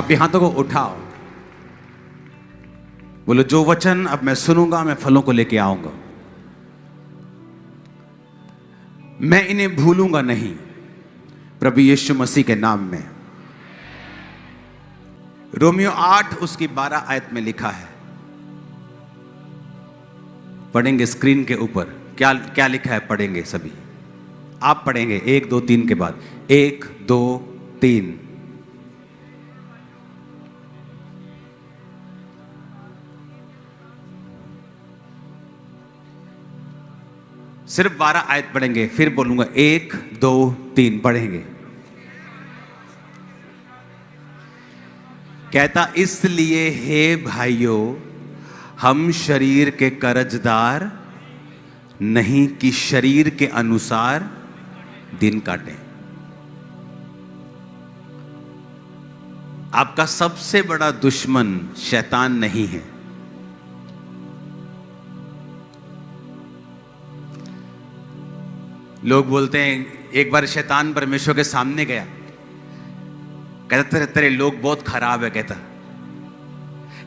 अपने हाथों को उठाओ, बोलो जो वचन अब मैं सुनूंगा मैं फलों को लेके आऊंगा, मैं इन्हें भूलूंगा नहीं, प्रभु यीशु मसीह के नाम में। रोमियो 8 उसकी 12 आयत में लिखा है, पढ़ेंगे स्क्रीन के ऊपर। क्या क्या लिखा है, पढ़ेंगे सभी, आप पढ़ेंगे 1 2 3 के बाद, 1 2 3। सिर्फ 12 आयत पढ़ेंगे, फिर बोलूंगा 1 2 3 पढ़ेंगे। कहता, इसलिए हे भाइयों, हम शरीर के कर्जदार नहीं कि शरीर के अनुसार दिन काटें। आपका सबसे बड़ा दुश्मन शैतान नहीं है। लोग बोलते हैं, एक बार शैतान परमेश्वर के सामने गया, कहता तेरे लोग बहुत खराब है, कहता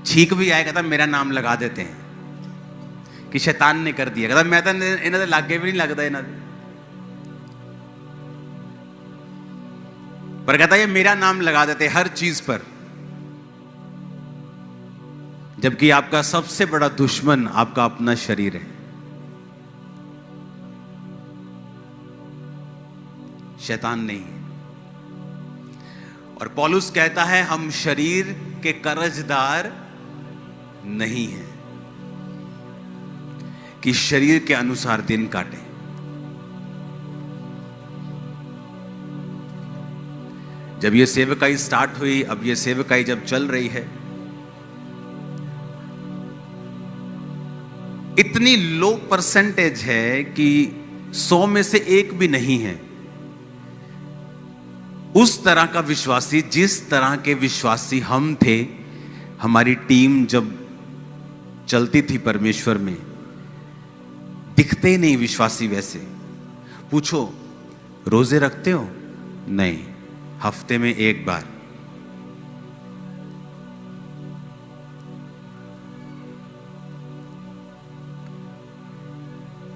छींक भी आए, कहता मेरा नाम लगा देते हैं कि शैतान ने कर दिया। कहता मैं तो इन्हों के लागे भी नहीं लगता इन्हों, पर कहता ये मेरा नाम लगा देते हर चीज पर। जबकि आपका सबसे बड़ा दुश्मन आपका अपना शरीर है, शैतान नहीं। और पौलुस कहता है हम शरीर के कर्जदार नहीं हैं कि शरीर के अनुसार दिन काटें। जब ये सेवकाई स्टार्ट हुई, अब ये सेवकाई जब चल रही है, इतनी लो परसेंटेज है कि 100 में से 1 भी नहीं है उस तरह का विश्वासी जिस तरह के विश्वासी हम थे। हमारी टीम जब चलती थी परमेश्वर में, दिखते ही नहीं विश्वासी वैसे। पूछो रोजे रखते हो? नहीं, हफ्ते में 1 बार।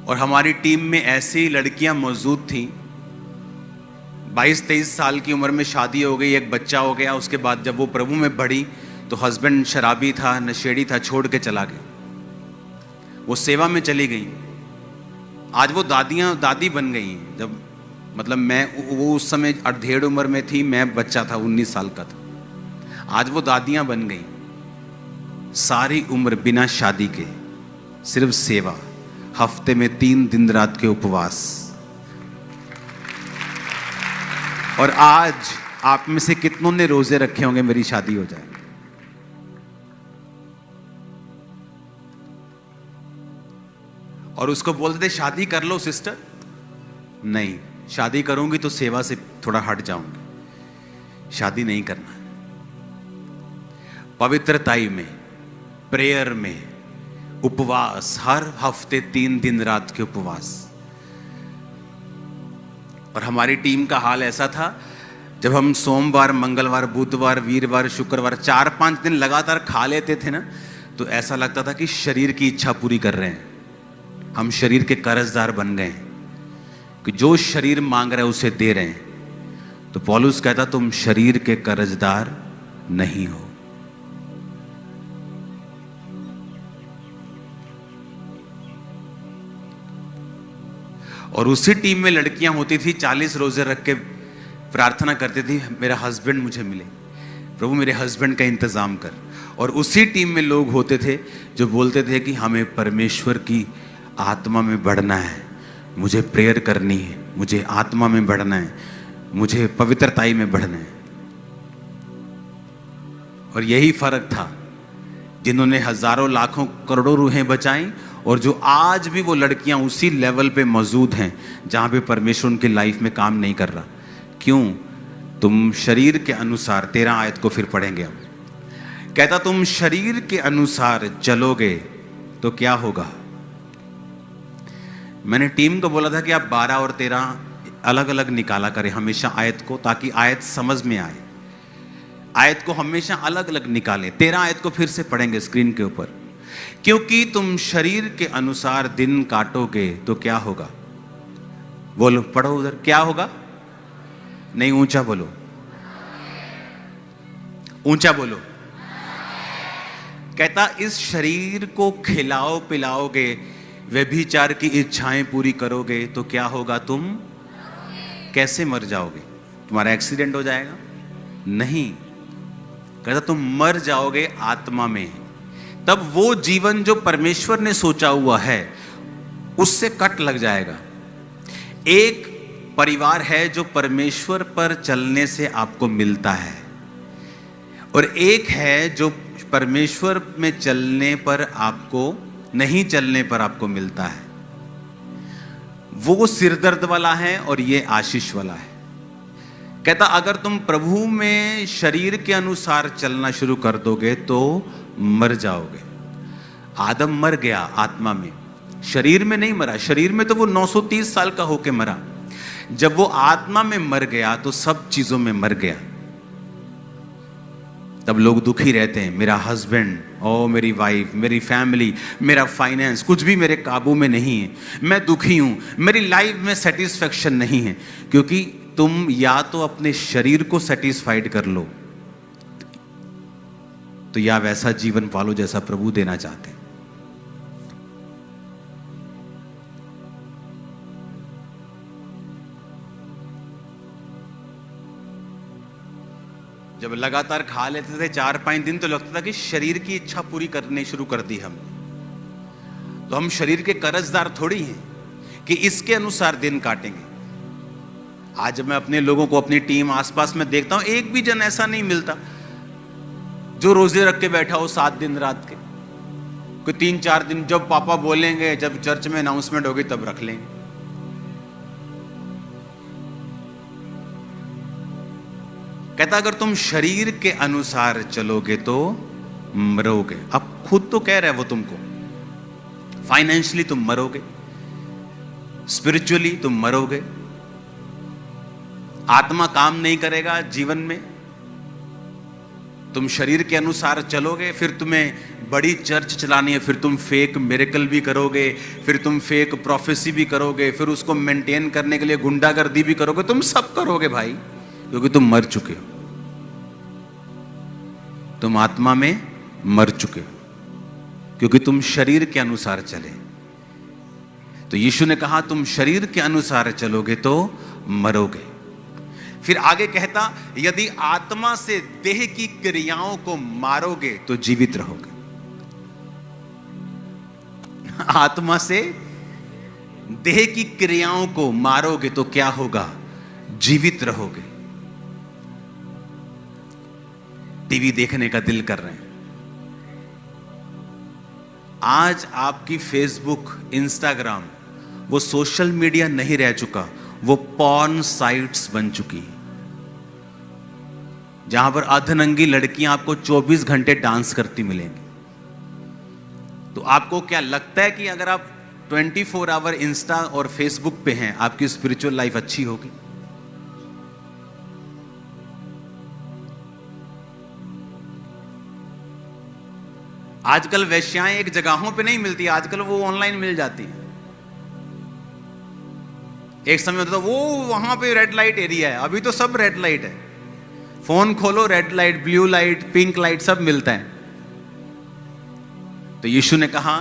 और हमारी टीम में ऐसी लड़कियां मौजूद थीं, 22-23 साल की उम्र में शादी हो गई, एक बच्चा हो गया। उसके बाद जब वो प्रभु में बढ़ी तो हस्बैंड शराबी था, नशेड़ी था, छोड़ के चला गया। वो सेवा में चली गई। आज वो दादी बन गई। जब मतलब वो उस समय 1.5 उम्र में थी, मैं बच्चा था, 19 साल का था। आज वो दादियां बन गई। सारी उम्र बिना शादी के सिर्फ सेवा, हफ्ते में 3 दिन रात के उपवास। और आज आप में से कितनों ने रोजे रखे होंगे मेरी शादी हो जाए? और उसको बोलते थे शादी कर लो सिस्टर। नहीं, शादी करूंगी तो सेवा से थोड़ा हट जाऊंगी, शादी नहीं करना। पवित्रताई में, प्रेयर में, उपवास, हर हफ्ते 3 दिन रात के उपवास। और हमारी टीम का हाल ऐसा था, जब हम सोमवार, मंगलवार, बुधवार, वीरवार, शुक्रवार 4-5 दिन लगातार खा लेते थे ना, तो ऐसा लगता था कि शरीर की इच्छा पूरी कर रहे हैं। हम शरीर के कर्जदार बन गए हैं कि जो शरीर मांग रहा है उसे दे रहे हैं। तो पौलुस कहता तुम शरीर के कर्जदार नहीं हो। और उसी टीम में लड़कियां होती थी, 40 रोजे रख के प्रार्थना करती थी, मेरा हस्बैंड मुझे मिले, प्रभु मेरे हस्बैंड का इंतजाम कर। और उसी टीम में लोग होते थे जो बोलते थे कि हमें परमेश्वर की आत्मा में बढ़ना है, मुझे प्रेयर करनी है, मुझे आत्मा में बढ़ना है, मुझे पवित्रताई में बढ़ना है। और यही फर्क था, जिन्होंने हजारों लाखों करोड़ों रूहें बचाई, और जो आज भी वो लड़कियां उसी लेवल पे मौजूद हैं जहां पे परमेश्वर उनकी लाइफ में काम नहीं कर रहा। क्यों? तुम शरीर के अनुसार, 13 आयत को फिर पढ़ेंगे हम। कहता तुम शरीर के अनुसार चलोगे तो क्या होगा? मैंने टीम को बोला था कि आप 12 और 13 अलग अलग निकाला करें हमेशा आयत को, ताकि आयत समझ में आए। आयत को हमेशा अलग अलग निकालें। 13 आयत को फिर से पढ़ेंगे स्क्रीन के ऊपर। क्योंकि तुम शरीर के अनुसार दिन काटोगे तो क्या होगा? बोलो, पढ़ो उधर, क्या होगा? नहीं, ऊंचा बोलो, ऊंचा बोलो। कहता इस शरीर को खिलाओ पिलाओगे, व्यभिचार की इच्छाएं पूरी करोगे तो क्या होगा? तुम कैसे मर जाओगे? तुम्हारा एक्सीडेंट हो जाएगा? नहीं, कहता तुम मर जाओगे आत्मा में। तब वो जीवन जो परमेश्वर ने सोचा हुआ है उससे कट लग जाएगा। एक परिवार है जो परमेश्वर पर चलने से आपको मिलता है, और एक है जो परमेश्वर में चलने पर आपको, नहीं चलने पर आपको मिलता है। वो सिरदर्द वाला है और ये आशीष वाला है। कहता अगर तुम प्रभु में शरीर के अनुसार चलना शुरू कर दोगे तो मर जाओगे। आदम मर गया आत्मा में, शरीर में नहीं मरा। शरीर में तो वो 930 साल का होके मरा। जब वो आत्मा में मर गया तो सब चीजों में मर गया। तब लोग दुखी रहते हैं, मेरा हस्बैंड, ओ मेरी वाइफ, मेरी फैमिली, मेरा फाइनेंस, कुछ भी मेरे काबू में नहीं है, मैं दुखी हूं, मेरी लाइफ में सेटिस्फेक्शन नहीं है। क्योंकि तुम या तो अपने शरीर को सेटिस्फाइड कर लो, तो या वैसा जीवन पालो जैसा प्रभु देना चाहते हैं। जब लगातार खा लेते थे 4-5 दिन तो लगता था कि शरीर की इच्छा पूरी करनी शुरू कर दी हमने। तो हम शरीर के कर्जदार थोड़ी हैं कि इसके अनुसार दिन काटेंगे। आज मैं अपने लोगों को, अपनी टीम आसपास में देखता हूं, एक भी जन ऐसा नहीं मिलता जो रोजे रख के बैठा हो 7 दिन रात के। कोई 3-4 दिन, जब पापा बोलेंगे, जब चर्च में अनाउंसमेंट होगी तब रख लेंगे। कहता अगर तुम शरीर के अनुसार चलोगे तो मरोगे। अब खुद तो कह रहा है वो तुमको, फाइनेंशियली तुम मरोगे, स्पिरिचुअली तुम मरोगे, आत्मा काम नहीं करेगा जीवन में। तुम शरीर के अनुसार चलोगे, फिर तुम्हें बड़ी चर्च चलानी है, फिर तुम फेक मिरेकल भी करोगे, फिर तुम फेक प्रोफेसी भी करोगे, फिर उसको मेंटेन करने के लिए गुंडागर्दी भी करोगे। तुम सब करोगे भाई, क्योंकि तुम मर चुके हो। तुम आत्मा में मर चुके हो, क्योंकि तुम शरीर के अनुसार चले। तो यीशु ने कहा तुम शरीर के अनुसार चलोगे तो मरोगे। फिर आगे कहता यदि आत्मा से देह की क्रियाओं को मारोगे तो जीवित रहोगे। आत्मा से देह की क्रियाओं को मारोगे तो क्या होगा? जीवित रहोगे। टीवी देखने का दिल कर रहे हैं, आज आपकी फेसबुक, इंस्टाग्राम, वो सोशल मीडिया नहीं रह चुका, वो पॉर्न साइट्स बन चुकी हैं, जहां पर अर्धनंगी लड़कियां आपको 24 घंटे डांस करती मिलेंगी। तो आपको क्या लगता है कि अगर आप 24 आवर इंस्टा और फेसबुक पे हैं, आपकी स्पिरिचुअल लाइफ अच्छी होगी? आजकल वेश्याएं एक जगहों पे नहीं मिलती, आजकल वो ऑनलाइन मिल जाती है। एक समय होता था वो वहां पे रेड लाइट एरिया है, अभी तो सब रेड लाइट है। फोन खोलो, red light, blue light, pink light, सब मिलता है। तो यीशु ने कहा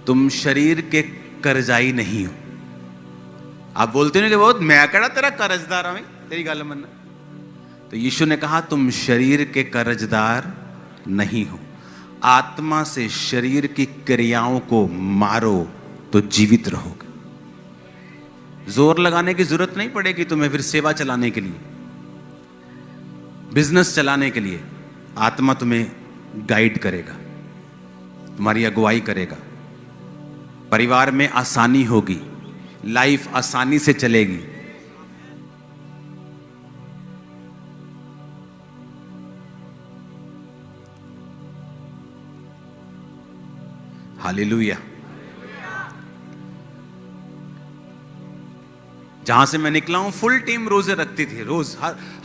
तुम शरीर के कर्जाई नहीं हो। आप बोलते नहीं कि बहुत मैं कड़ा तेरा कर्जदार हूं, तेरी गल मनना। तो यीशु ने कहा तुम शरीर के कर्जदार नहीं हो। आत्मा से शरीर की क्रियाओं को मारो तो जीवित रहोगे। जोर लगाने की जरूरत नहीं पड़ेगी तुम्हें फिर सेवा चलाने के लिए, बिजनेस चलाने के लिए। आत्मा तुम्हें गाइड करेगा, तुम्हारी अगुवाई करेगा, परिवार में आसानी होगी, लाइफ आसानी से चलेगी। हालेलुया। जहां से मैं निकला हूं फुल टीम रोजे रखती थी, रोज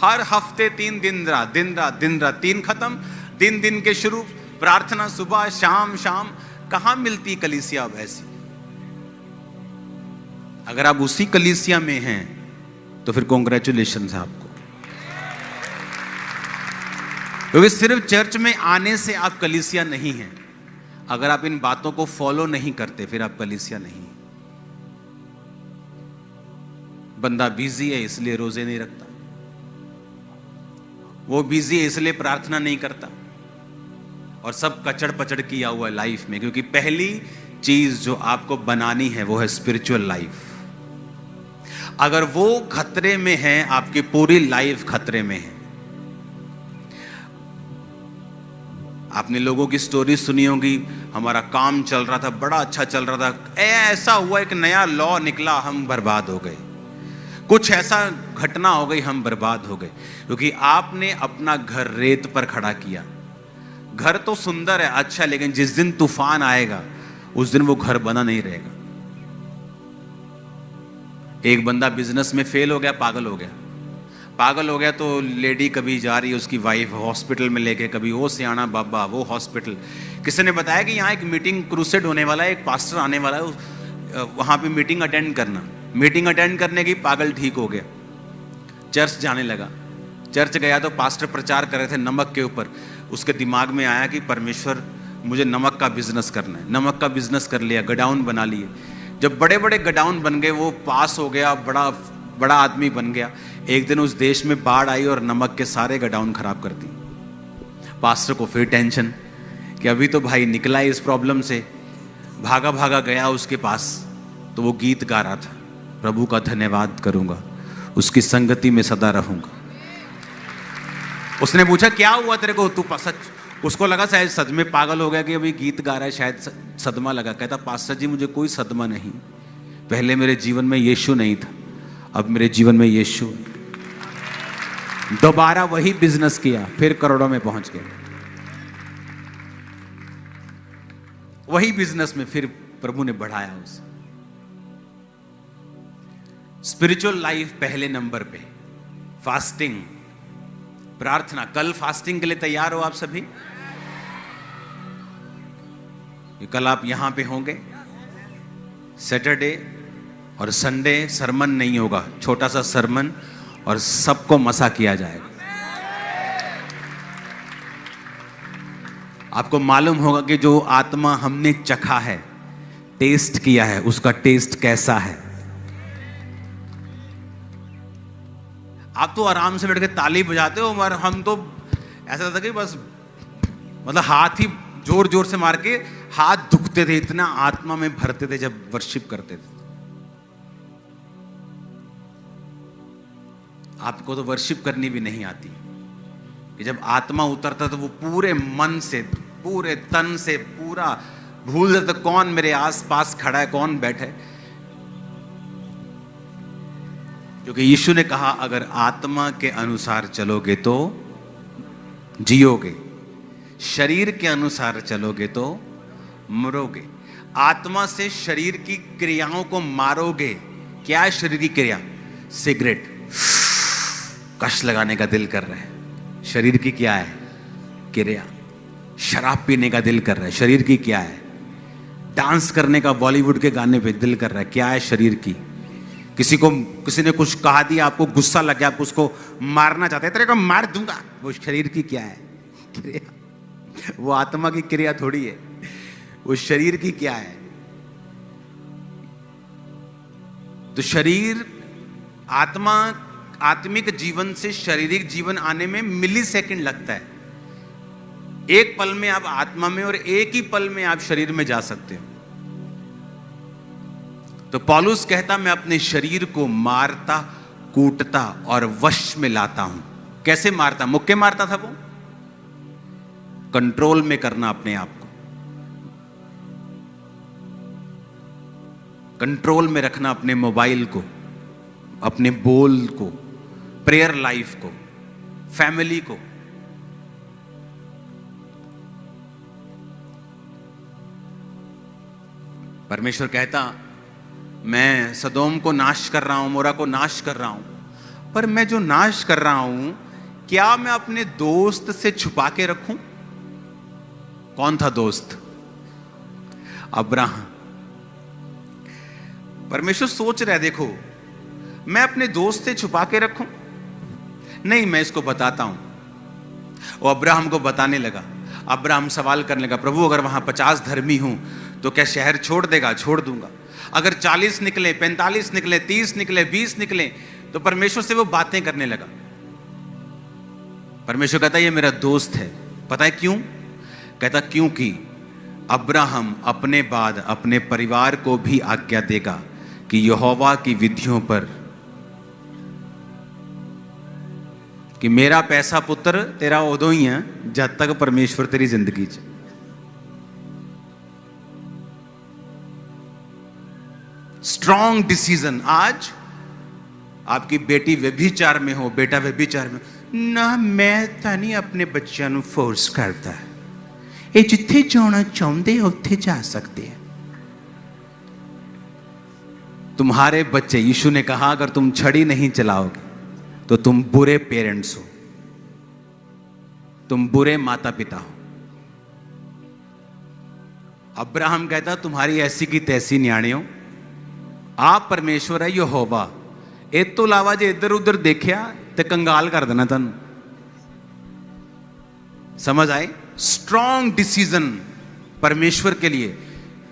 हर हफ्ते 3 दिन रात, दिन रात दिन रात, 3 खत्म, दिन दिन के शुरू, प्रार्थना सुबह शाम शाम। कहां मिलती कलीसिया अब ऐसी? अगर आप उसी कलीसिया में हैं तो फिर कॉन्ग्रेचुलेशन है आपको, क्योंकि सिर्फ चर्च में आने से आप कलीसिया नहीं हैं। अगर आप इन बातों को फॉलो नहीं करते फिर आप कलीसिया नहीं। बंदा बिजी है इसलिए रोजे नहीं रखता, वो बिजी है इसलिए प्रार्थना नहीं करता, और सब कचड़ पचड़ किया हुआ है लाइफ में। क्योंकि पहली चीज जो आपको बनानी है वो है स्पिरिचुअल लाइफ। अगर वो खतरे में है, आपकी पूरी लाइफ खतरे में है। आपने लोगों की स्टोरी सुनी होगी, हमारा काम चल रहा था, बड़ा अच्छा चल रहा था, ऐसा हुआ एक नया लॉ निकला, हम बर्बाद हो गए। कुछ ऐसा घटना हो गई, हम बर्बाद हो गए, क्योंकि आपने अपना घर रेत पर खड़ा किया। घर तो सुंदर है, अच्छा, लेकिन जिस दिन तूफान आएगा उस दिन वो घर बना नहीं रहेगा। एक बंदा बिजनेस में फेल हो गया, पागल हो गया। पागल हो गया तो लेडी कभी जा रही है उसकी वाइफ हॉस्पिटल में लेके, कभी वो सियाना बाबा वो हॉस्पिटल। किसी ने बताया कि यहाँ एक मीटिंग क्रूसेड होने वाला है, एक पास्टर आने वाला है, वहाँ पे मीटिंग अटेंड करना। मीटिंग अटेंड करने की, पागल ठीक हो गया, चर्च जाने लगा। चर्च गया तो पास्टर प्रचार कर रहे थे नमक के ऊपर। उसके दिमाग में आया कि परमेश्वर मुझे नमक का बिजनेस करना है। नमक का बिजनेस कर लिया, गोडाउन बना लिए। जब बड़े बड़े गोडाउन बन गए, वो पास हो गया, बड़ा बड़ा आदमी बन गया। एक दिन उस देश में बाढ़ आई और नमक के सारे गोडाउन खराब कर दी। पास्टर को फिर टेंशन कि अभी तो भाई निकला इस प्रॉब्लम से। भागा भागा गया उसके पास, तो वो गीत गा रहा था, प्रभु का धन्यवाद करूंगा, उसकी संगति में सदा रहूंगा। उसने पूछा क्या हुआ तेरे को, तू सच? उसको लगा शायद सच में पागल हो गया कि अभी गीत गा रहा है, शायद सदमा लगा। कहता पास्टर जी मुझे कोई सदमा नहीं, पहले मेरे जीवन में यीशु नहीं था, अब मेरे जीवन में यीशु। दोबारा वही बिजनेस किया, फिर करोड़ों में पहुंच गया। वही बिजनेस में फिर प्रभु ने बढ़ाया उसे। स्पिरिचुअल लाइफ पहले नंबर पे, फास्टिंग, प्रार्थना। कल फास्टिंग के लिए तैयार हो आप सभी? कल आप यहां पे होंगे। सैटरडे और संडे सरमन नहीं होगा, छोटा सा सरमन, और सबको मसा किया जाएगा। आपको मालूम होगा कि जो आत्मा हमने चखा है, टेस्ट किया है, उसका टेस्ट कैसा है। आप तो आराम से बैठ के ताली बजाते हो, और हम तो ऐसा था कि बस मतलब हाथ ही जोर जोर से मार के हाथ दुखते थे, इतना आत्मा में भरते थे जब वर्शिप करते थे। आपको तो वर्शिप करनी भी नहीं आती कि जब आत्मा उतरता तो वो पूरे मन से, पूरे तन से, पूरा भूल जाता कौन मेरे आसपास खड़ा है, कौन बैठा है। क्योंकि यीशु ने कहा अगर आत्मा के अनुसार चलोगे तो जियोगे, शरीर के अनुसार चलोगे तो मरोगे। आत्मा से शरीर की क्रियाओं को मारोगे। क्या है शरीर की क्रिया? सिगरेट, कश लगाने का दिल कर रहा है, शरीर की क्या है क्रिया? शराब पीने का दिल कर रहा है, शरीर की क्या है? डांस करने का बॉलीवुड के गाने पे दिल कर रहा है, क्या है शरीर की? किसी ने कुछ कहा दिया, आपको गुस्सा लग गया, आप उसको मारना चाहते हैं, तेरे को मार दूंगा, वो शरीर की क्या है क्रिया? वो आत्मा की क्रिया थोड़ी है, वो शरीर की क्या है? तो शरीर, आत्मा, आत्मिक जीवन से शारीरिक जीवन आने में मिली सेकंड लगता है। एक पल में आप आत्मा में और एक ही पल में आप शरीर में जा सकते हो। तो पौलुस कहता मैं अपने शरीर को मारता, कूटता और वश में लाता हूं। कैसे मारता? मुक्के मारता था वो। कंट्रोल में करना अपने आप को, कंट्रोल में रखना अपने मोबाइल को, अपने बोल को, प्रेयर लाइफ को, फैमिली को। परमेश्वर कहता मैं सदोम को नाश कर रहा हूं, मोरा को नाश कर रहा हूं, पर मैं जो नाश कर रहा हूं क्या मैं अपने दोस्त से छुपा के रखूं? कौन था दोस्त? अब्राहम। परमेश्वर सोच रहा है, देखो मैं अपने दोस्त से छुपा के रखूं? नहीं, मैं इसको बताता हूं। वो अब्राहम को बताने लगा। अब्राहम सवाल करने लगा, प्रभु अगर वहां 50 धर्मी हूं तो क्या शहर छोड़ देगा? छोड़ दूंगा। अगर 40 निकले, 45 निकले, 30 निकले, 20 निकले, तो परमेश्वर से वो बातें करने लगा। परमेश्वर कहता ये मेरा दोस्त है। पता है क्यों? कहता क्योंकि अब्राहम अपने बाद अपने परिवार को भी आज्ञा देगा कि यहोवा की विधियों पर, कि मेरा पैसा पुत्र तेरा उदों ही है जब तक परमेश्वर तेरी जिंदगी च। Strong decision. आज आपकी बेटी व्यभिचार में हो, बेटा व्यभिचार में ना, मैं तो नहीं अपने बच्चों को फोर्स करता। ये जिथे जाना चाहते उत्थे जा सकते हैं। तुम्हारे बच्चे, यीशु ने कहा अगर तुम छड़ी नहीं चलाओगे तो तुम बुरे पेरेंट्स हो, तुम बुरे माता पिता हो। अब्राहम कहता तुम्हारी ऐसी की तैसी न्याणे हो, आप परमेश्वर है यहोवा। इस तो इलावा जे इधर उधर देखिया तो कंगाल कर देना तन। समझ आए? स्ट्रॉन्ग डिसीजन परमेश्वर के लिए।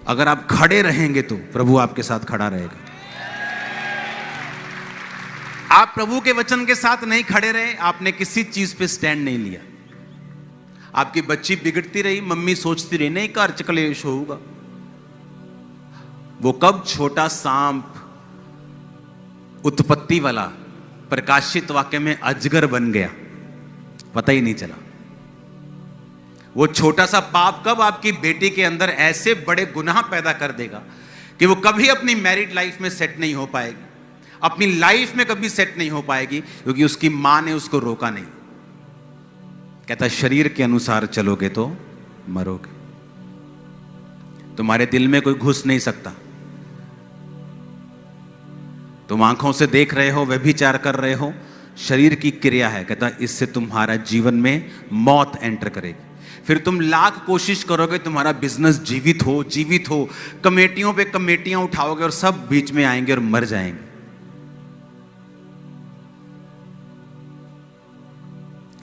अगर आप खड़े रहेंगे तो प्रभु आपके साथ खड़ा रहेगा। आप प्रभु के वचन के साथ नहीं खड़े रहे, आपने किसी चीज पे स्टैंड नहीं लिया। आपकी बच्ची बिगड़ती रही, मम्मी सोचती रही नहीं घर च कलेश होगा। वो कब छोटा सांप उत्पत्ति वाला प्रकाशित वाक्य में अजगर बन गया, पता ही नहीं चला। वो छोटा सा पाप कब आपकी बेटी के अंदर ऐसे बड़े गुनाह पैदा कर देगा कि वो कभी अपनी मैरिड लाइफ में सेट नहीं हो पाएगी, अपनी लाइफ में कभी सेट नहीं हो पाएगी, क्योंकि उसकी मां ने उसको रोका नहीं। कहता शरीर के अनुसार चलोगे तो मरोगे। तुम्हारे दिल में कोई घुस नहीं सकता। तुम आंखों से देख रहे हो, व्यभिचार कर रहे हो, शरीर की क्रिया है। कहता इससे तुम्हारा जीवन में मौत एंटर करेगी। फिर तुम लाख कोशिश करोगे तुम्हारा बिजनेस जीवित हो, कमेटियों पे कमेटियां उठाओगे और सब बीच में आएंगे और मर जाएंगे।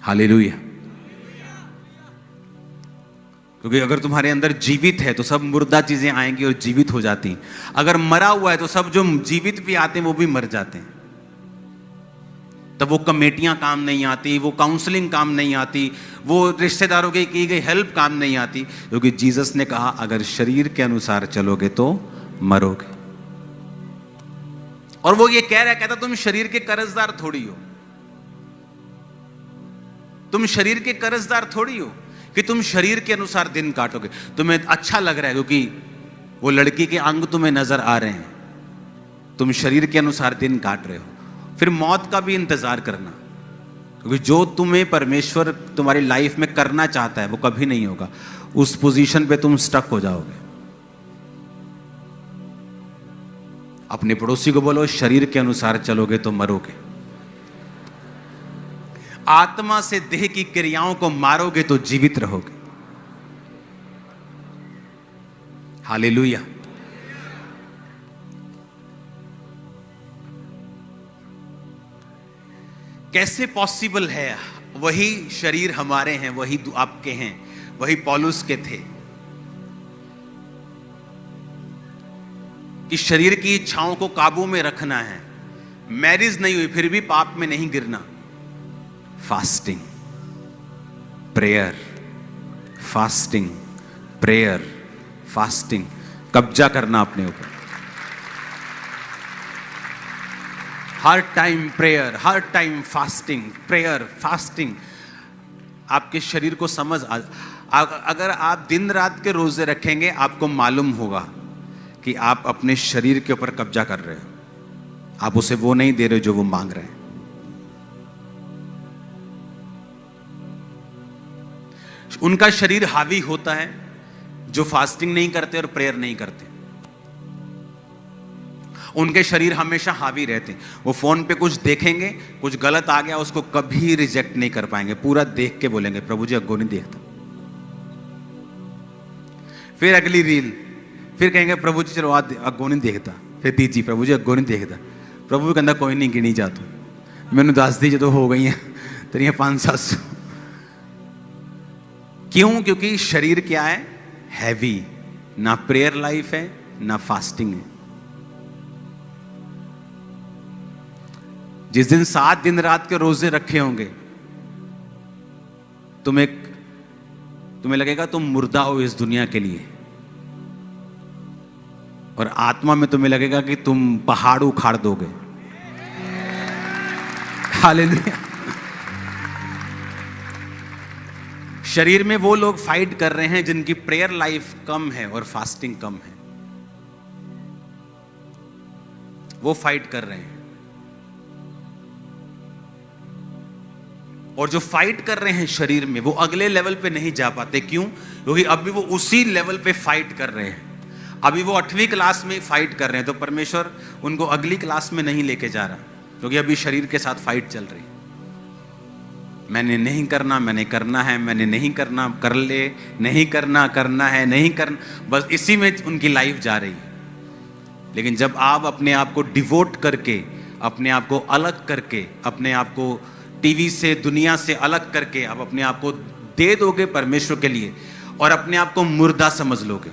हालेलुया। क्योंकि अगर तुम्हारे अंदर जीवित है तो सब मुर्दा चीजें आएंगी और जीवित हो जाती हैं। अगर मरा हुआ है तो सब जो जीवित भी आते हैं वो भी मर जाते हैं। तब वो कमेटियां काम नहीं आती, वो काउंसलिंग काम नहीं आती, वो रिश्तेदारों की गई हेल्प काम नहीं आती, क्योंकि जीसस ने कहा अगर शरीर के अनुसार चलोगे तो मरोगे। और वो ये कह रहा है, कहता तुम शरीर के कर्जदार थोड़ी हो, तुम शरीर के कर्जदार थोड़ी हो कि तुम शरीर के अनुसार दिन काटोगे। तुम्हें अच्छा लग रहा है क्योंकि वो लड़की के अंग तुम्हें नजर आ रहे हैं, तुम शरीर के अनुसार दिन काट रहे हो। फिर मौत का भी इंतजार करना, क्योंकि जो तुम्हें परमेश्वर तुम्हारी लाइफ में करना चाहता है वो कभी नहीं होगा। उस पोजीशन पे तुम स्टक हो जाओगे। अपने पड़ोसी को बोलो शरीर के अनुसार चलोगे तो मरोगे, आत्मा से देह की क्रियाओं को मारोगे तो जीवित रहोगे। हालेलुया। कैसे पॉसिबल है? वही शरीर हमारे हैं, वही आपके हैं, वही पौलुस के थे कि शरीर की इच्छाओं को काबू में रखना है। मैरिज नहीं हुई फिर भी पाप में नहीं गिरना। Fasting, prayer, fasting, prayer, fasting, कब्जा करना अपने ऊपर। हर टाइम प्रेयर, हर टाइम फास्टिंग, प्रेयर, फास्टिंग। आपके शरीर को समझ अगर आप दिन रात के रोजे रखेंगे आपको मालूम होगा कि आप अपने शरीर के ऊपर कब्जा कर रहे हो। आप उसे वो नहीं दे रहे जो वो मांग रहे हैं। उनका शरीर हावी होता है जो फास्टिंग नहीं करते और प्रेयर नहीं करते। उनके शरीर हमेशा हावी रहते हैं। वो फोन पे कुछ देखेंगे, कुछ गलत आ गया, उसको कभी रिजेक्ट नहीं कर पाएंगे, पूरा देख के बोलेंगे प्रभु जी अग्गो नहीं देखता। फिर अगली रील, फिर कहेंगे प्रभु जी चलो आज अग्गो नहीं देखता। फिर तीजी, प्रभु जी अग्गो नहीं देखता। प्रभु कहता कोई नहीं गिनी जा तू, मैंने 10 दी जो हो गई हैं तेरी 500-700। क्यों? क्योंकि शरीर क्या है? हैवी। ना प्रेयर लाइफ है ना फास्टिंग है। जिस दिन 7 दिन रात के रोजे रखे होंगे, तुम्हें लगेगा तुम मुर्दा हो इस दुनिया के लिए, और आत्मा में तुम्हें लगेगा कि तुम पहाड़ उखाड़ दोगे। हालेलुया। शरीर में वो लोग फाइट कर रहे हैं जिनकी प्रेयर लाइफ कम है और फास्टिंग कम है, वो फाइट कर रहे हैं। और जो फाइट कर रहे हैं शरीर में, वो अगले लेवल पे नहीं जा पाते। क्यों? क्योंकि अभी वो उसी लेवल पे फाइट कर रहे हैं। अभी वो 8वीं क्लास में फाइट कर रहे हैं, तो परमेश्वर उनको अगली क्लास में नहीं लेके जा रहा, क्योंकि अभी शरीर के साथ फाइट चल रही है। मैंने नहीं करना, मैंने करना है, मैंने नहीं करना, कर ले, नहीं करना, करना है, नहीं करना, बस इसी में उनकी लाइफ जा रही है। लेकिन जब आप अपने आप को डिवोट करके, अपने आप को अलग करके, अपने आप को टीवी से, दुनिया से अलग करके आप अपने आप को दे दोगे परमेश्वर के लिए, और अपने आप को मुर्दा समझ लोगे।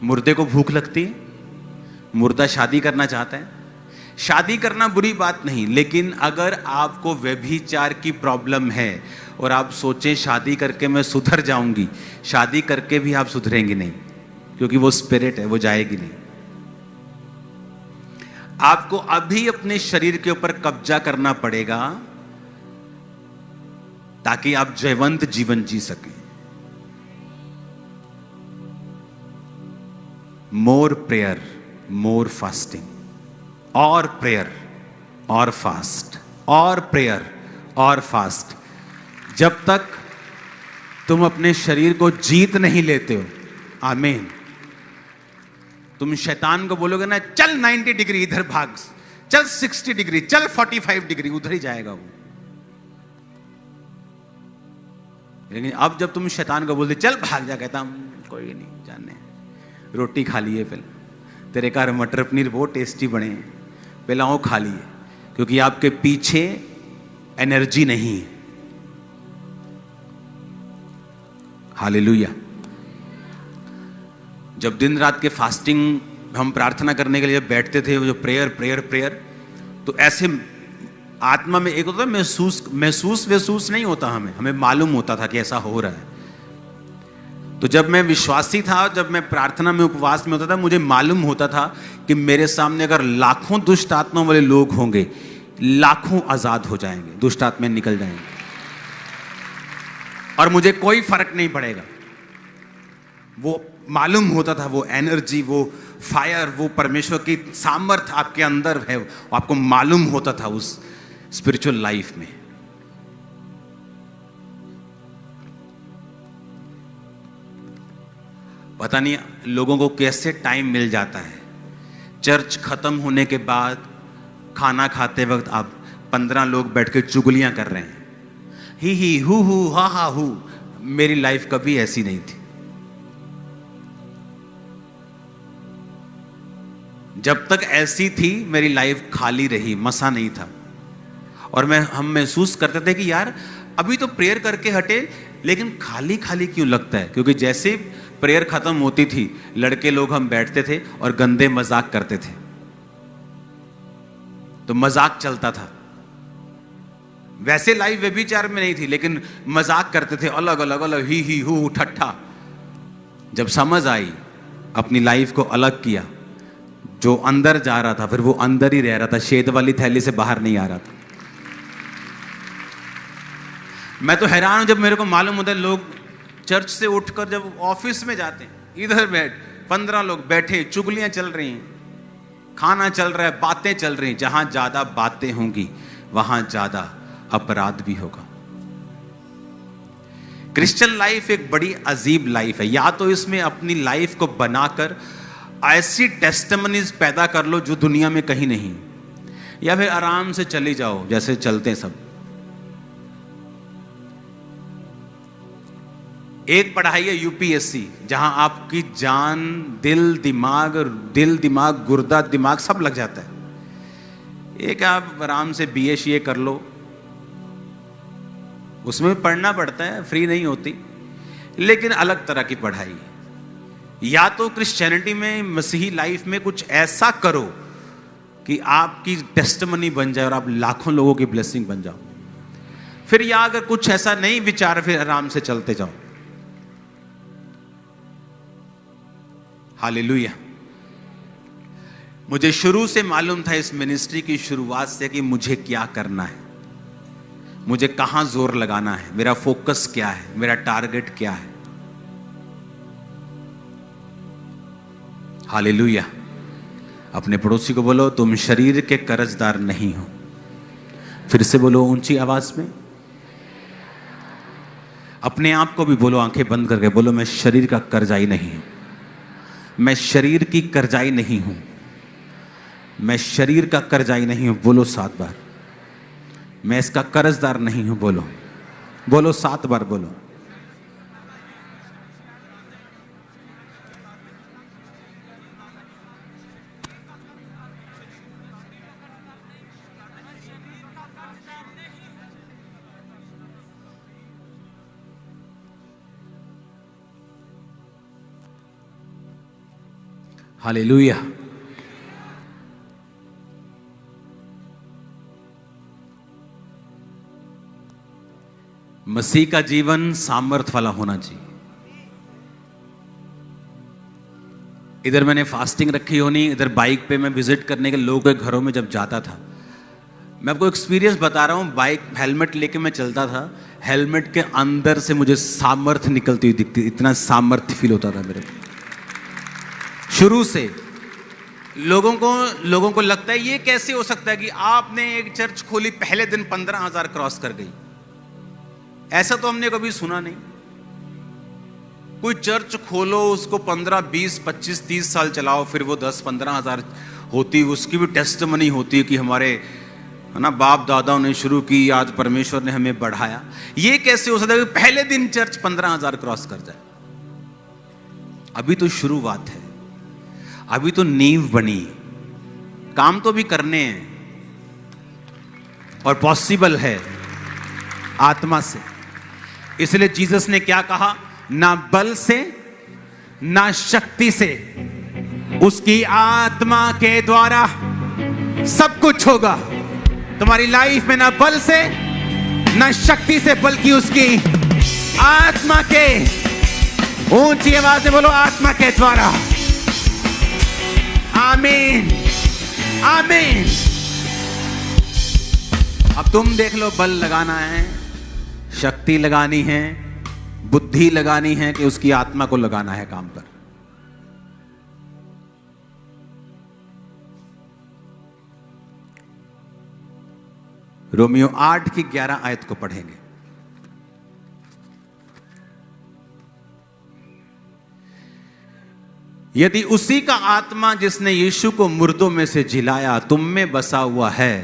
मुर्दे को भूख लगती है, मुर्दा शादी करना चाहता है। शादी करना बुरी बात नहीं, लेकिन अगर आपको व्यभिचार की प्रॉब्लम है और आप सोचें शादी करके मैं सुधर जाऊंगी, शादी करके भी आप सुधरेंगे नहीं, क्योंकि वो स्पिरिट है, वो जाएगी नहीं। आपको अभी अपने शरीर के ऊपर कब्जा करना पड़ेगा ताकि आप जयवंत जीवन जी सकें। मोर प्रेयर, मोर फास्टिंग, और प्रेयर और फास्ट, और प्रेयर और फास्ट। जब तक तुम अपने शरीर को जीत नहीं लेते हो, आमीन, तुम शैतान को बोलोगे ना चल 90 डिग्री इधर भाग, चल 60 डिग्री, चल 45 डिग्री, उधर ही जाएगा वो। लेकिन अब जब तुम शैतान को बोलते चल भाग जा, कहता कोई नहीं, जाने रोटी खा लिए, पहले तेरे घर मटर पनीर बहुत टेस्टी बने, पहला वो खा लिए, क्योंकि आपके पीछे एनर्जी नहीं है। हालेलुया। जब दिन रात के फास्टिंग हम प्रार्थना करने के लिए जब बैठते थे, वो जो प्रेयर प्रेयर प्रेयर, तो ऐसे आत्मा में एक होता है महसूस नहीं होता, हमें मालूम होता था कि ऐसा हो रहा है। तो जब मैं विश्वासी था, जब मैं प्रार्थना में उपवास में होता था, मुझे मालूम होता था कि मेरे सामने अगर लाखों दुष्ट आत्मा वाले लोग होंगे, लाखों आजाद हो जाएंगे, दुष्ट आत्माएं निकल जाएंगे, और मुझे कोई फर्क नहीं पड़ेगा। वो मालूम होता था, वो एनर्जी, वो फायर, वो परमेश्वर की सामर्थ आपके अंदर है, आपको मालूम होता था उस स्पिरिचुअल लाइफ में। पता नहीं लोगों को कैसे टाइम मिल जाता है। चर्च खत्म होने के बाद खाना खाते वक्त आप 15 लोग बैठ के चुगलियां कर रहे हैं, ही हु हा हा हु। मेरी लाइफ कभी ऐसी नहीं थी। जब तक ऐसी थी मेरी लाइफ खाली रही, मसा नहीं था। और हम महसूस करते थे कि यार अभी तो प्रेयर करके हटे, लेकिन खाली खाली क्यों लगता है? क्योंकि जैसे प्रेयर खत्म होती थी, लड़के लोग हम बैठते थे और गंदे मजाक करते थे। तो मजाक चलता था। वैसे लाइफ व्यभिचार में नहीं थी, लेकिन मजाक करते थे, अलग अलग अलग, ही हु ठट्ठा। जब समझ आई, अपनी लाइफ को अलग किया, जो अंदर जा रहा था फिर वो अंदर ही रह रहा था, शेद वाली थैली से बाहर नहीं आ रहा था। मैं तो हैरान हूं जब मेरे को मालूम होता है लोग चर्च से उठकर जब ऑफिस में जाते हैं, इधर बैठ 15 लोग बैठे, चुगलियां चल रही हैं, खाना चल रहा है, बातें चल रही हैं। जहां ज्यादा बातें होंगी वहां ज्यादा अपराध भी होगा। क्रिश्चियन लाइफ एक बड़ी अजीब लाइफ है। या तो इसमें अपनी लाइफ को बनाकर ऐसी टेस्टिमनीज पैदा कर लो जो दुनिया में कहीं नहीं, या फिर आराम से चले जाओ जैसे चलते हैं सब। एक पढ़ाई है यूपीएससी, जहां आपकी जान, दिल दिमाग, गुर्दा दिमाग सब लग जाता है। एक आप आराम से बीए कर लो, उसमें पढ़ना पड़ता है, फ्री नहीं होती, लेकिन अलग तरह की पढ़ाई। या तो क्रिश्चियनिटी में, मसीही लाइफ में कुछ ऐसा करो कि आपकी टेस्टिमनी बन जाए और आप लाखों लोगों की ब्लेसिंग बन जाओ। फिर या अगर कुछ ऐसा नहीं विचार, फिर आराम से चलते जाओ। हालेलुया। मुझे शुरू से मालूम था इस मिनिस्ट्री की शुरुआत से कि मुझे क्या करना है, मुझे कहां जोर लगाना है, मेरा फोकस क्या है, मेरा टारगेट क्या है। हालेलुया। अपने पड़ोसी को बोलो, तुम शरीर के कर्जदार नहीं हो। फिर से बोलो ऊंची आवाज में। अपने आप को भी बोलो, आंखें बंद करके बोलो, मैं शरीर का कर्जाई नहीं हूं, मैं शरीर की कर्जाई नहीं हूं, मैं शरीर का कर्जाई नहीं हूं। बोलो 7 बार। मैं इसका कर्जदार नहीं हूं। बोलो बोलो 7 बार बोलो। हालेलुया। मसीह का जीवन सामर्थ वाला होना चाहिए। इधर मैंने फास्टिंग रखी होनी, इधर बाइक पे मैं विजिट करने के लोगों के घरों में जब जाता था, मैं आपको एक्सपीरियंस बता रहा हूं। बाइक हेलमेट लेके मैं चलता था, हेलमेट के अंदर से मुझे सामर्थ निकलती हुई दिखती, इतना सामर्थ फील होता था मेरे को। शुरू से लोगों को लगता है ये कैसे हो सकता है कि आपने एक चर्च खोली, पहले दिन 15,000 क्रॉस कर गई। ऐसा तो हमने कभी सुना नहीं। कोई चर्च खोलो, उसको 15, 20, 25, 30 साल चलाओ, फिर वो 10-15,000 होती, उसकी भी टेस्टिमनी होती है कि हमारे है ना बाप दादाओं ने शुरू की, आज परमेश्वर ने हमें बढ़ाया। ये कैसे हो सकता है कि पहले दिन चर्च 15,000 क्रॉस कर जाए? अभी तो शुरुआत है, अभी तो नींव बनी, काम तो भी करने हैं और पॉसिबल है आत्मा से। इसलिए जीसस ने क्या कहा? ना बल से ना शक्ति से, उसकी आत्मा के द्वारा सब कुछ होगा तुम्हारी लाइफ में। ना बल से ना शक्ति से, बल्कि उसकी आत्मा के। ऊंची आवाज में बोलो, आत्मा के द्वारा। आमीन आमीन। अब तुम देख लो, बल लगाना है, शक्ति लगानी है, बुद्धि लगानी है कि उसकी आत्मा को लगाना है काम पर। रोमियो 8 की 11 आयत को पढ़ेंगे। यदि उसी का आत्मा जिसने यीशु को मुर्दों में से जिलाया तुम में बसा हुआ है,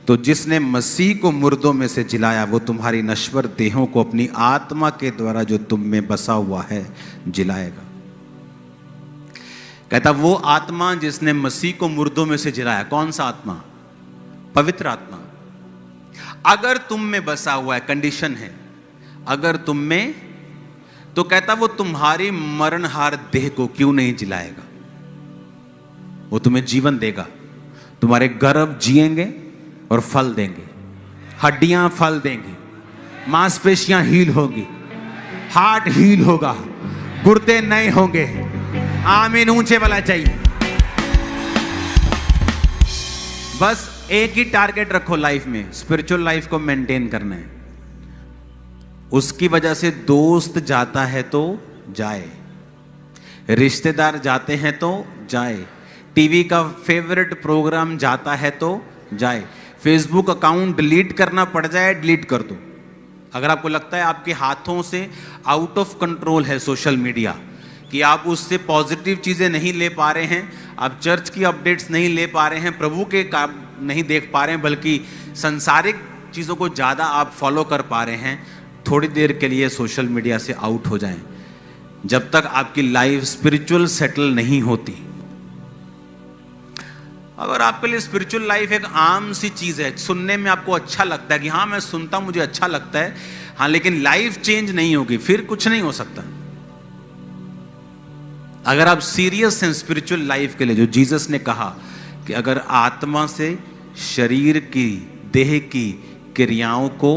तो जिसने मसीह को मुर्दों में से जिलाया वो तुम्हारी नश्वर देहों को अपनी आत्मा के द्वारा जो तुम में बसा हुआ है जिलाएगा। कहता वो आत्मा जिसने मसीह को मुर्दों में से जिलाया, कौन सा आत्मा? पवित्र आत्मा। अगर तुम में बसा हुआ है, कंडीशन है अगर तुम में, तो कहता वो तुम्हारी मरणहार देह को क्यों नहीं जिलाएगा? वो तुम्हें जीवन देगा, तुम्हारे गर्भ जिएंगे और फल देंगे, हड्डियां फल देंगी, मांसपेशियां हील होगी, हार्ट हील होगा, गुर्दे नए होंगे। आमीन। ऊंचे वाला चाहिए। बस एक ही टारगेट रखो लाइफ में, स्पिरिचुअल लाइफ को मेंटेन करना है। उसकी वजह से दोस्त जाता है तो जाए, रिश्तेदार जाते हैं तो जाए, टीवी का फेवरेट प्रोग्राम जाता है तो जाए, फेसबुक अकाउंट डिलीट करना पड़ जाए डिलीट कर दो। अगर आपको लगता है आपके हाथों से आउट ऑफ कंट्रोल है सोशल मीडिया, कि आप उससे पॉजिटिव चीज़ें नहीं ले पा रहे हैं, आप चर्च की अपडेट्स नहीं ले पा रहे हैं, प्रभु के काम नहीं देख पा रहे हैं, बल्कि संसारिक चीज़ों को ज़्यादा आप फॉलो कर पा रहे हैं, थोड़ी देर के लिए सोशल मीडिया से आउट हो जाएं। जब तक आपकी लाइफ स्पिरिचुअल सेटल नहीं होती, अगर आपके लिए स्पिरिचुअल लाइफ एक आम सी चीज़ है, सुनने में आपको अच्छा लगता है कि हाँ मैं सुनता, मुझे अच्छा लगता है, हाँ, लेकिन लाइफ चेंज नहीं होगी, फिर कुछ नहीं हो सकता। अगर आप सीरियस हैं स्पिरिचुअल लाइफ के लिए, जो जीसस ने कहा कि अगर आत्मा से शरीर की, देह की क्रियाओं को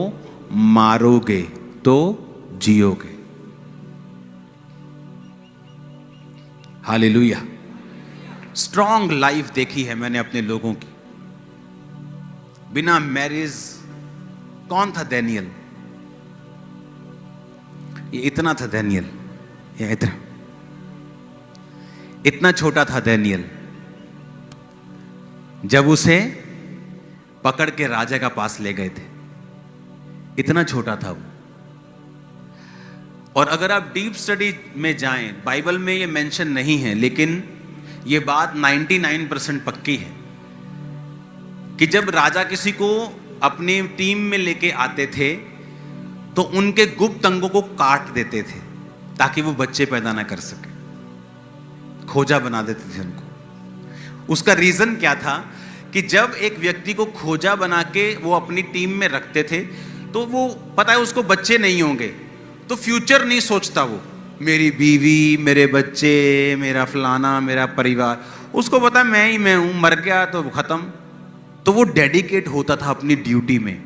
मारोगे तो जियोगे। हालेलुया। स्ट्रॉन्ग लाइफ देखी है मैंने अपने लोगों की, बिना मैरिज। कौन था दानियल? ये इतना था दानियल, ये इतना छोटा था दानियल। जब उसे पकड़ के राजा का पास ले गए थे, इतना छोटा था वो। और अगर आप डीप स्टडी में जाएं, बाइबल में ये मेंशन नहीं है, लेकिन ये बात 99% पक्की है कि जब राजा किसी को अपनी टीम में लेके आते थे तो उनके गुप्त अंगों को काट देते थे ताकि वो बच्चे पैदा ना कर सके, खोजा बना देते थे उनको। उसका रीजन क्या था कि जब एक व्यक्ति को खोजा बना के वो अपनी टीम में रखते थे तो वो पता है उसको बच्चे नहीं होंगे, तो फ्यूचर नहीं सोचता वो, मेरी बीवी, मेरे बच्चे, मेरा फलाना, मेरा परिवार, उसको पता है मैं ही मैं हूं, मर गया तो खत्म। तो वो डेडिकेट होता था अपनी ड्यूटी में।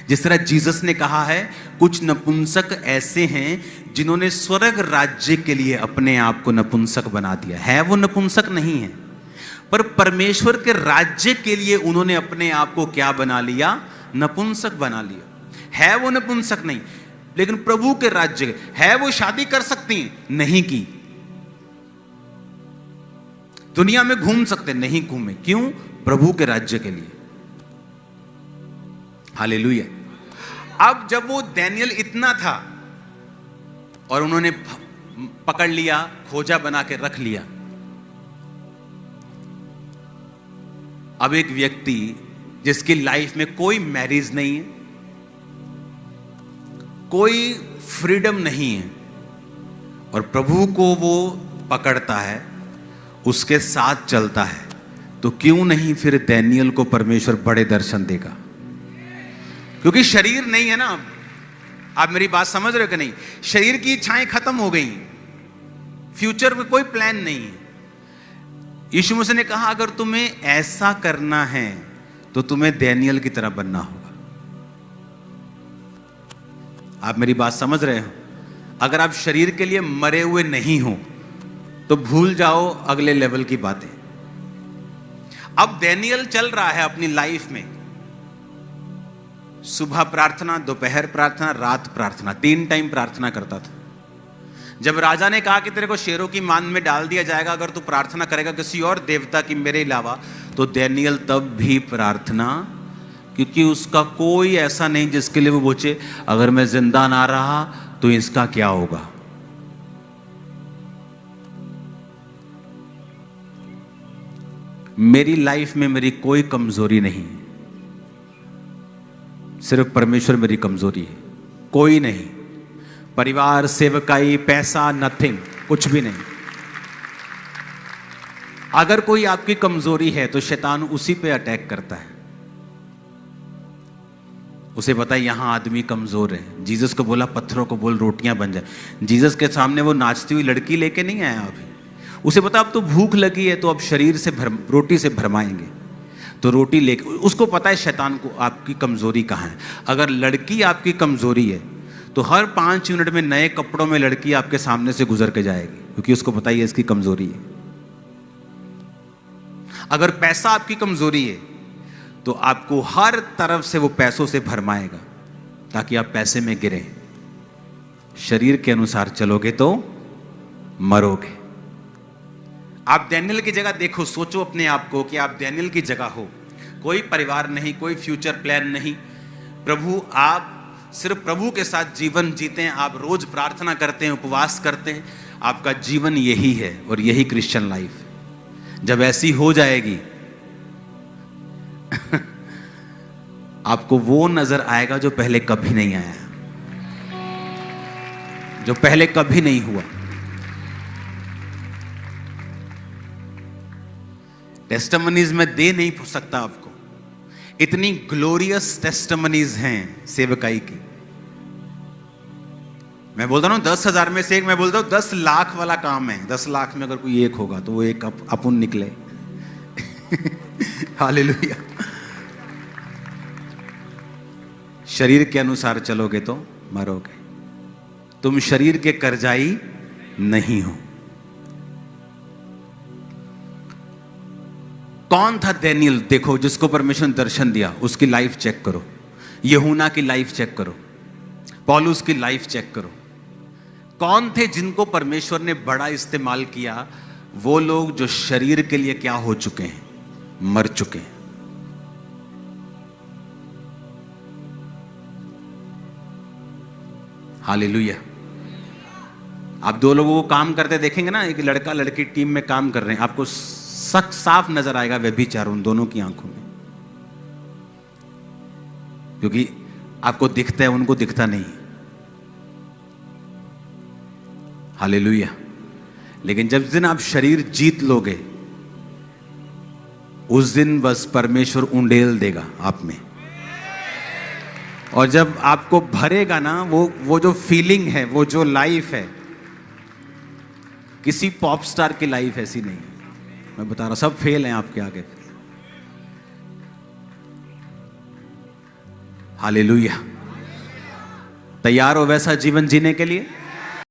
जिस तरह जीसस ने कहा है, कुछ नपुंसक ऐसे हैं जिन्होंने स्वर्ग राज्य के लिए अपने आप को नपुंसक बना दिया है। वो नपुंसक नहीं है, पर परमेश्वर के राज्य के लिए उन्होंने अपने आप को क्या बना लिया? नपुंसक बना लिया। है वो नपुंसक नहीं, लेकिन प्रभु के राज्य है। वो शादी कर सकती हैं, नहीं की। दुनिया में घूम सकते, नहीं घूमे। क्यों? प्रभु के राज्य के लिए। हालेलुया। अब जब वो दानियल इतना था और उन्होंने पकड़ लिया, खोजा बना के रख लिया, अब एक व्यक्ति जिसकी लाइफ में कोई मैरिज नहीं है, कोई फ्रीडम नहीं है, और प्रभु को वो पकड़ता है, उसके साथ चलता है, तो क्यों नहीं फिर दानियल को परमेश्वर बड़े दर्शन देगा? क्योंकि शरीर नहीं है ना। आप मेरी बात समझ रहे हो कि नहीं? शरीर की इच्छाएं खत्म हो गई, फ्यूचर में कोई प्लान नहीं है। यीशु मसीह ने कहा अगर तुम्हें ऐसा करना है तो तुम्हें दानियल की तरह बनना होगा। आप मेरी बात समझ रहे हो? अगर आप शरीर के लिए मरे हुए नहीं हो तो भूल जाओ अगले लेवल की बातें। अब दानियल चल रहा है अपनी लाइफ में, सुबह प्रार्थना, दोपहर प्रार्थना, रात प्रार्थना, 3 टाइम प्रार्थना करता था। जब राजा ने कहा कि तेरे को शेरों की मान में डाल दिया जाएगा अगर तू प्रार्थना करेगा किसी और देवता की मेरे अलावा, तो दानियल तब भी प्रार्थना, क्योंकि उसका कोई ऐसा नहीं जिसके लिए वो पूछे अगर मैं जिंदा ना रहा तो इसका क्या होगा। मेरी लाइफ में मेरी कोई कमजोरी नहीं है, सिर्फ परमेश्वर मेरी कमजोरी है, कोई नहीं। परिवार, सेवकाई, पैसा, नथिंग, कुछ भी नहीं। अगर कोई आपकी कमजोरी है तो शैतान उसी पे अटैक करता है। उसे पता है यहां आदमी कमजोर है। जीसस को बोला पत्थरों को बोल रोटियां बन जाए। जीसस के सामने वो नाचती हुई लड़की लेके नहीं आया अभी। उसे पता अब तो भूख लगी है तो अब शरीर से रोटी से भरमाएंगे, तो रोटी लेके, उसको पता है शैतान को आपकी कमजोरी कहाँ है। अगर लड़की आपकी कमजोरी है तो हर 5 मिनट में नए कपड़ों में लड़की आपके सामने से गुजर के जाएगी, क्योंकि उसको पता है इसकी कमजोरी है। अगर पैसा आपकी कमजोरी है तो आपको हर तरफ से वो पैसों से भरमाएगा ताकि आप पैसे में गिरे। शरीर के अनुसार चलोगे तो मरोगे। आप दानियल की जगह देखो, सोचो अपने आप को कि आप दानियल की जगह हो। कोई परिवार नहीं, कोई फ्यूचर प्लान नहीं। प्रभु, आप सिर्फ प्रभु के साथ जीवन जीते हैं। आप रोज प्रार्थना करते हैं, उपवास करते हैं, आपका जीवन यही है और यही क्रिश्चियन लाइफ है। जब ऐसी हो जाएगी आपको वो नजर आएगा जो पहले कभी नहीं आया, जो पहले कभी नहीं हुआ। टेस्टिमनीज में दे नहीं सकता आपको, इतनी ग्लोरियस टेस्टिमनीज हैं सेवकाई की। मैं बोलता हूँ 10,000 में से एक, मैं बोलता हूँ 10 लाख वाला काम है। 10 लाख में अगर कोई एक होगा तो वो एक अपुन निकले। हालेलुया। शरीर के अनुसार चलोगे तो मरोगे, तुम शरीर के कर्जाई नहीं हो। कौन था दानियेल? देखो, जिसको परमेश्वर ने दर्शन दिया उसकी लाइफ चेक करो, यूहन्ना की लाइफ चेक करो, पौलुस की लाइफ चेक करो। कौन थे जिनको परमेश्वर ने बड़ा इस्तेमाल किया? वो लोग जो शरीर के लिए क्या हो चुके हैं, मर चुके हैं। हालेलुया। आप दो लोगों को काम करते देखेंगे ना, एक लड़का लड़की टीम में काम कर रहे हैं, आपको साफ नजर आएगा व्यभिचार उन दोनों की आंखों में, क्योंकि आपको दिखता है, उनको दिखता नहीं। हालेलुया। लेकिन जब दिन आप शरीर जीत लोगे, उस दिन बस परमेश्वर उंडेल देगा आप में। और जब आपको भरेगा ना, वो जो फीलिंग है, वो जो लाइफ है, किसी पॉप स्टार की लाइफ ऐसी नहीं। मैं बता रहा, सब फेल हैं आपके आगे। हालेलुया। तैयार हो वैसा जीवन जीने के लिए?